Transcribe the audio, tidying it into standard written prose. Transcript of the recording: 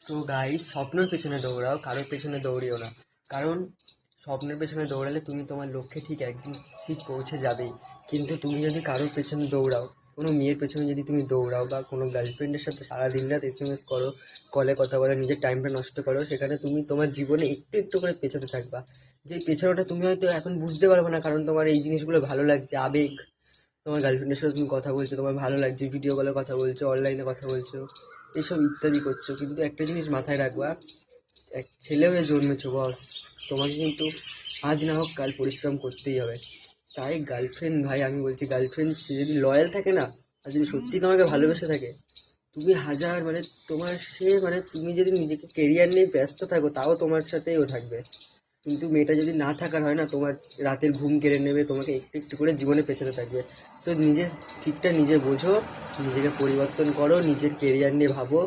তো গাইস, স্বপ্নের পেছনে দৌড়াও, কারোর পেছনে দৌড়িও না। কারণ স্বপ্নের পেছনে দৌড়ালে তুমি তোমার লক্ষ্যে ঠিক একদিন ঠিক পৌঁছে যাবেই। কিন্তু তুমি যদি কারোর পেছনে দৌড়াও, কোনো মেয়ের পেছনে যদি তুমি দৌড়াও বা কোনো গার্লফ্রেন্ডের সাথে সারা দিন রাত এসএমএস করো, কলে কথা বলে নিজের টাইমটা নষ্ট করো, সেখানে তুমি তোমার জীবনে একটু একটু করে পেছাতে থাকবা। যে পেছানোটা তুমি হয়তো এখন বুঝতে পারবে না, কারণ তোমার এই জিনিসগুলো ভালো লাগছে, আবেগ। তোমার গার্লফ্রেন্ডের সাথে তুমি কথা বলছো, তোমার ভালো লাগছে, ভিডিও কলে কথা বলছো, অনলাইনে কথা বলছো, এইসব ইত্যাদি করছো। কিন্তু একটা জিনিস মাথায় রাখবা, এক ছেলে হয়ে জন্মেছো বস, তোমাকে কিন্তু আজ না হোক কাল পরিশ্রম করতেই হবে। তাই গার্লফ্রেন্ড, ভাই আমি বলছি, গার্লফ্রেন্ড সে যদি লয়াল থাকে না, আর যদি সত্যি তোমাকে ভালোবেসে থাকে, তুমি হাজার মানে তোমার সে মানে তুমি যদি নিজেকে কেরিয়ার নিয়ে ব্যস্ত থাকো, তাও তোমার সাথেই ও থাকবে। কিন্তু মেয়েটা যদি না থাকার হয় না, তোমার রাতের ঘুম কেড়ে নেবে, তোমাকে একটু একটু করে জীবনে পেছনে থাকবে। তো নিজের ঠিকটা নিজে বোঝো, নিজেকে পরিবর্তন করো, নিজের কেরিয়ার নিয়ে ভাবো।